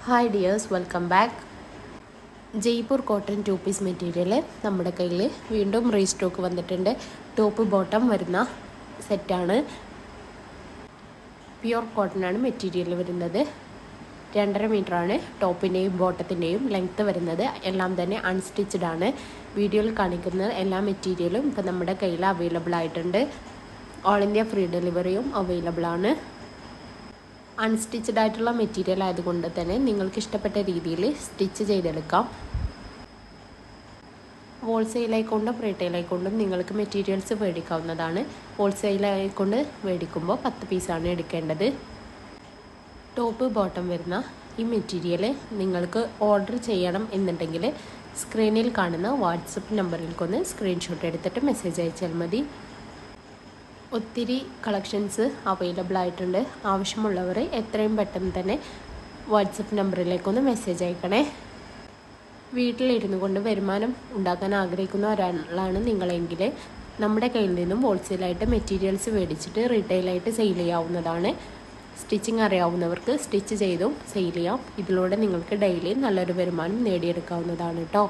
Hi dears, welcome back. Jaipur cotton 2 piece material നമ്മുടെ കയ്യിൽ വീണ്ടും റീസ്റ്റോക്ക് വന്നിട്ടുണ്ട്. ടോപ്പ് ബോട്ടം വരുന്ന സെറ്റാണ്. പ്യുർ കോട്ടനാണ് മെറ്റീരിയൽ വരുന്നത്. 2.5 മീറ്ററാണ് ടോപ്പിൻ്റെയും ബോട്ടത്തിൻ്റെയും ലെങ്ത്ത് വരുന്നത്. എല്ലാം തന്നെ അൺസ്റ്റിച്ചഡ് ആണ്. വീഡിയോയിൽ കാണിക്കുന്ന എല്ലാ മെറ്റീരിയലും ഇപ്പോൾ നമ്മുടെ കയ്യിൽ അവൈലബിൾ ആയിട്ടുണ്ട്. ഓൾ ഇന്ത്യ ഫ്രീ ഡെലിവറിയും അവൈലബിൾ ആണ്. അൺസ്റ്റിച്ചഡ് ആയിട്ടുള്ള മെറ്റീരിയൽ ആയതുകൊണ്ട് തന്നെ നിങ്ങൾക്ക് ഇഷ്ടപ്പെട്ട രീതിയിൽ സ്റ്റിച്ച് ചെയ്തെടുക്കാം. ഹോൾസെയിലായിക്കൊണ്ടും റീറ്റെയിലായിക്കൊണ്ടും നിങ്ങൾക്ക് മെറ്റീരിയൽസ് മേടിക്കാവുന്നതാണ്. ഹോൾസെയിലായിക്കൊണ്ട് മേടിക്കുമ്പോൾ 10 പീസാണ് എടുക്കേണ്ടത്. ടോപ്പ് ബോട്ടം വരുന്ന ഈ മെറ്റീരിയൽ നിങ്ങൾക്ക് ഓർഡർ ചെയ്യണം എന്നുണ്ടെങ്കിൽ സ്ക്രീനിൽ കാണുന്ന വാട്സപ്പ് നമ്പറിലേക്കൊന്ന് സ്ക്രീൻഷോട്ട് എടുത്തിട്ട് മെസ്സേജ് അയച്ചാൽ മതി. ഒത്തിരി കളക്ഷൻസ് അവൈലബിൾ ആയിട്ടുണ്ട്. ആവശ്യമുള്ളവർ എത്രയും പെട്ടെന്ന് തന്നെ വാട്സപ്പ് നമ്പറിലേക്കൊന്ന് മെസ്സേജ് അയക്കണേ. വീട്ടിലിരുന്നു കൊണ്ട് വരുമാനം ഉണ്ടാക്കാൻ ആഗ്രഹിക്കുന്ന ഒരാളാണ് നിങ്ങളെങ്കിൽ നമ്മുടെ കയ്യിൽ നിന്നും ഹോൾസെയിലായിട്ട് മെറ്റീരിയൽസ് മേടിച്ചിട്ട് റീറ്റെയിലായിട്ട് സെയിൽ ചെയ്യാവുന്നതാണ്. സ്റ്റിച്ചിങ് അറിയാവുന്നവർക്ക് സ്റ്റിച്ച് ചെയ്തും സെയിൽ ചെയ്യാം. ഇതിലൂടെ നിങ്ങൾക്ക് ഡെയിലി നല്ലൊരു വരുമാനം നേടിയെടുക്കാവുന്നതാണ് കേട്ടോ.